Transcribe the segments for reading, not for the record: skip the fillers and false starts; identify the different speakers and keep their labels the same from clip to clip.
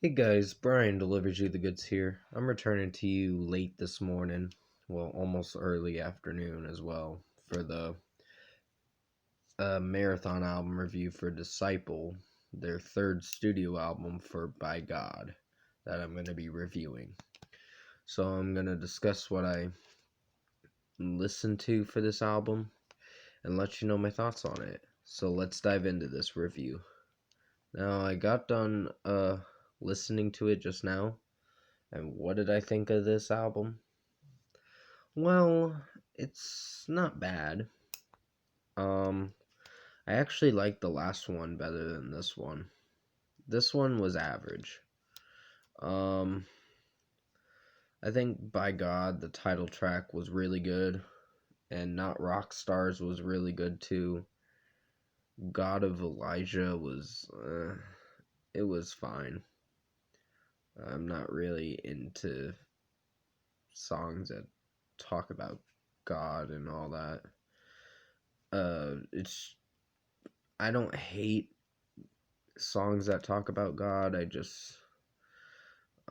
Speaker 1: Hey guys, Brian delivers you the goods here. I'm returning to you late this morning, well, almost early afternoon as well, for the marathon album review for Disciple, their third studio album for By God, that I'm going to be reviewing. So I'm going to discuss what I listened to for this album and let you know my thoughts on it. So let's dive into this review. Now, I got done listening to it just now. And what did I think of this album? Well, it's not bad. Um, I actually like the last one better than this one. This one was average. Um, I think By God, the title track was really good, and Not Rock Stars was really good too. God of Elijah was, it was fine. I'm not really into songs that talk about God and all that. It's I don't hate songs that talk about God. I just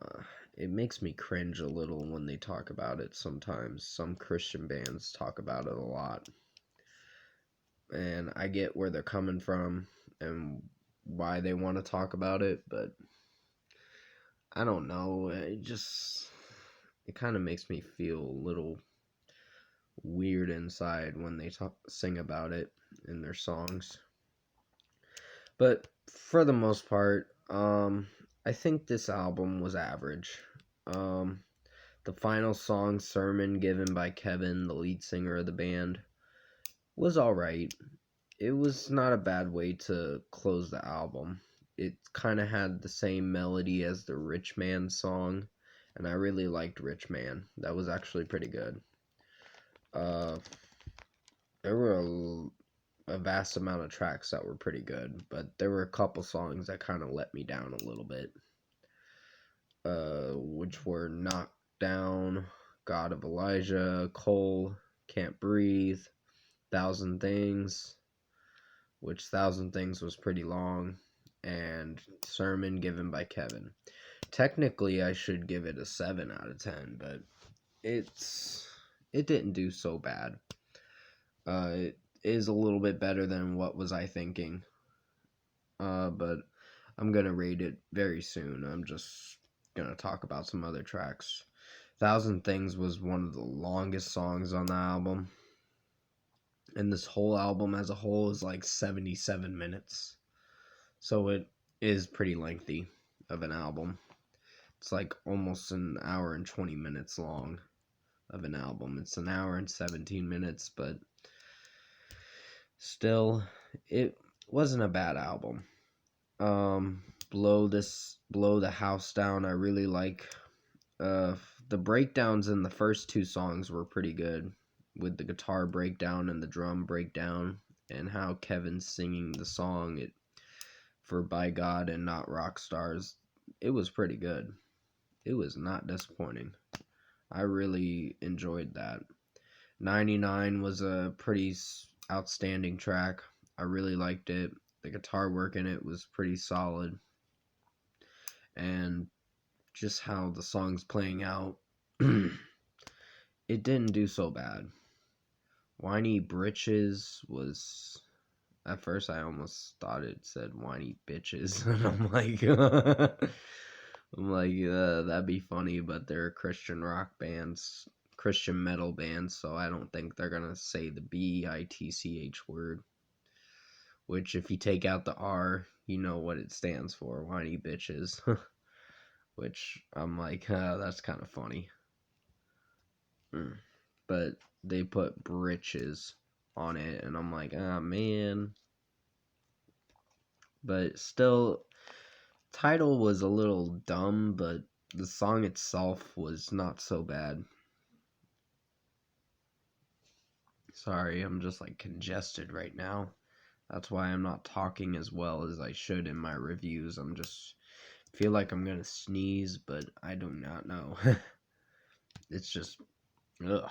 Speaker 1: uh, it makes me cringe a little when they talk about it sometimes. Some Christian bands talk about it a lot. And I get where they're coming from and why they want to talk about it, but I don't know. It kind of makes me feel a little weird inside when they sing about it in their songs. But for the most part, I think this album was average. Um, the final song, Sermon, given by Kevin, the lead singer of the band, was alright. It was not a bad way to close the album. It kind of had the same melody as the Rich Man song, and I really liked Rich Man. That was actually pretty good. Uh, there were a vast amount of tracks that were pretty good, but there were a couple songs that kind of let me down a little bit. Which were Knocked Down, God of Elijah, Cole, Can't Breathe, Thousand Things, which Thousand Things was pretty long, and Sermon given by Kevin. Technically, I should give it a 7 out of 10, but it didn't do so bad. It is a little bit better than what was I thinking. But I'm gonna rate it very soon. I'm just gonna talk about some other tracks. Thousand Things was one of the longest songs on the album. And this whole album as a whole is like 77 minutes. So it is pretty lengthy of an album. It's like almost an hour and 20 minutes long of an album. It's an hour and 17 minutes, but still, it wasn't a bad album. Blow the House Down, I really like. Uh, the breakdowns in the first two songs were pretty good, with the guitar breakdown and the drum breakdown, and how Kevin's singing the song for By God and Not Rock Stars. It was pretty good. It was not disappointing. I really enjoyed that. 99 was a pretty outstanding track. I really liked it. The guitar work in it was pretty solid. And just how the song's playing out, it didn't do so bad. Whiny Britches was. At first, I almost thought it said whiny bitches, and that'd be funny, but they're Christian rock bands, Christian metal bands, so I don't think they're gonna say the bitch word. Which, if you take out the R, you know what it stands for, whiny bitches. Which I'm like, that's kind of funny. But they put britches on it, and I'm like, ah, man. But still, title was a little dumb, but the song itself was not so bad. Sorry, I'm just like congested right now. That's why I'm not talking as well as I should in my reviews. I'm just feel like I'm gonna sneeze, but I do not know. It's just, ugh.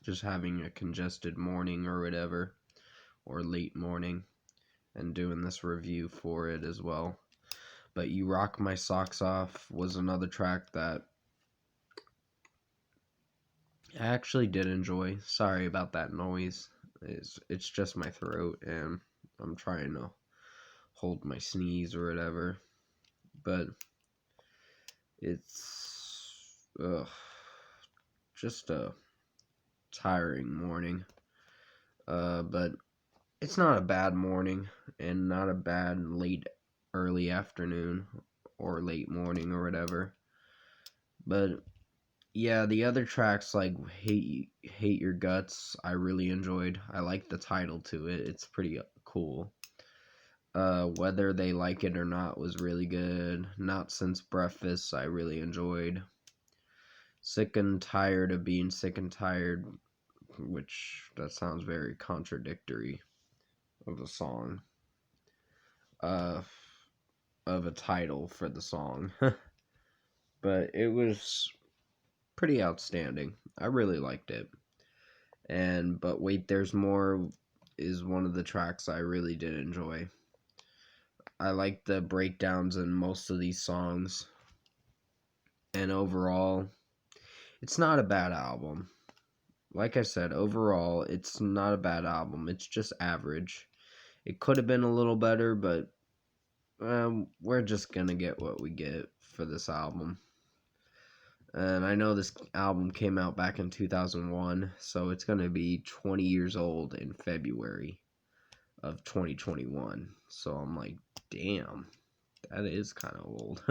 Speaker 1: Just having a congested morning or whatever, or late morning. and doing this review for it as well. But You Rock My Socks Off was another track that I actually did enjoy. Sorry about that noise. It's just my throat, and I'm trying to hold my sneeze or whatever. But it's just a tiring morning. But it's not a bad morning, and not a bad early afternoon or late morning or whatever. But yeah, the other tracks like Hate Your Guts, I really enjoyed. I like the title to it. It's pretty cool. Whether They Like It or Not was really good. Not Since Breakfast, I really enjoyed. Sick and Tired of Being Sick and Tired, which that sounds very contradictory of a song. Of a title for the song. But it was pretty outstanding. I really liked it. But Wait, There's More is one of the tracks I really did enjoy. I like the breakdowns in most of these songs. And overall, it's not a bad album. Like I said, overall, it's not a bad album. It's just average. It could have been a little better, but we're just gonna get what we get for this album. And I know this album came out back in 2001, so it's gonna be 20 years old in February of 2021. So I'm like, damn, that is kind of old.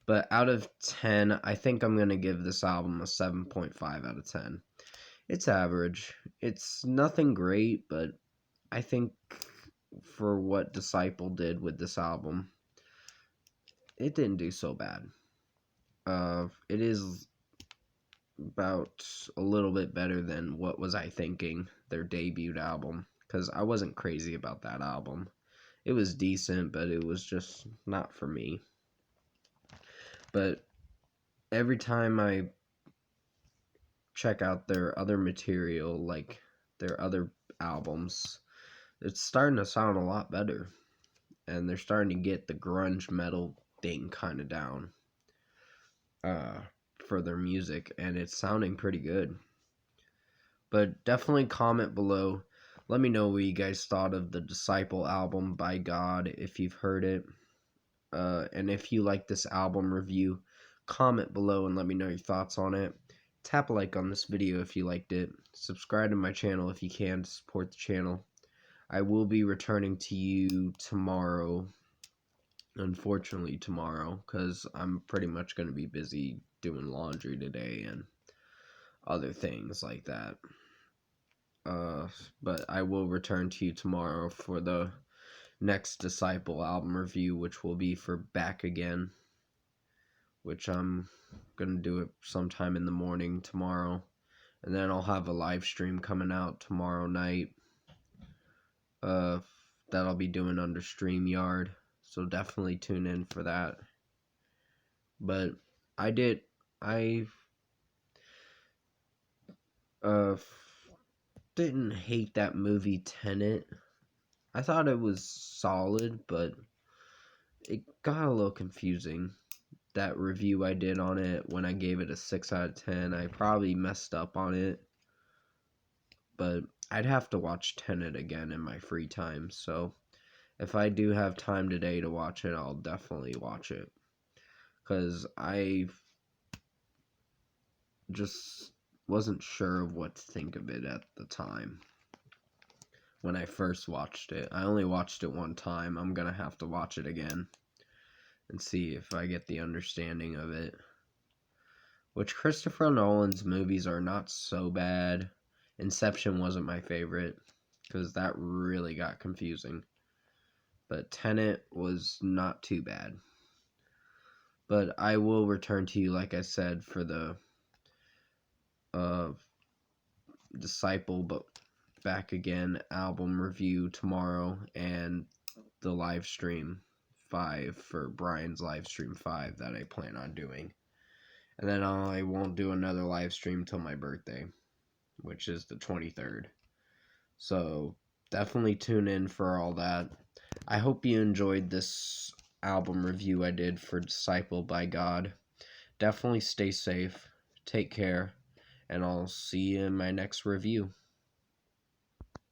Speaker 1: But out of 10, I think I'm going to give this album a 7.5 out of 10. It's average. It's nothing great, but I think for what Disciple did with this album, it didn't do so bad. It is about a little bit better than What Was I Thinking, their debut album, because I wasn't crazy about that album. It was decent, but it was just not for me. But every time I check out their other material, like their other albums, it's starting to sound a lot better. And they're starting to get the grunge metal thing kind of down for their music, and it's sounding pretty good. But definitely comment below. Let me know what you guys thought of the Disciple album by God, if you've heard it. And if you like this album review, comment below and let me know your thoughts on it. Tap a like on this video if you liked it. Subscribe to my channel if you can to support the channel. I will be returning to you tomorrow. Unfortunately tomorrow, because I'm pretty much going to be busy doing laundry today and other things like that. But I will return to you tomorrow for the next Disciple album review, which will be for Back Again, which I'm gonna do it sometime in the morning tomorrow, and then I'll have a live stream coming out tomorrow night that I'll be doing under StreamYard, so definitely tune in for that. But I didn't hate that movie Tenet. I thought it was solid, but it got a little confusing. That review I did on it, when I gave it a 6 out of 10, I probably messed up on it. But I'd have to watch Tenet again in my free time, so if I do have time today to watch it, I'll definitely watch it. Because I just wasn't sure of what to think of it at the time. When I first watched it. I only watched it one time. I'm gonna have to watch it again and see if I get the understanding of it. Which Christopher Nolan's movies are not so bad. Inception wasn't my favorite, because that really got confusing. But Tenet was not too bad. But I will return to you, like I said, for the Disciple but Back Again album review tomorrow, and the live stream 5 for Brian's live stream 5 that I plan on doing. And then I won't do another live stream till my birthday, which is the 23rd. So definitely tune in for all that. I hope you enjoyed this album review I did for Disciple by God. Definitely stay safe, take care, and I'll see you in my next review.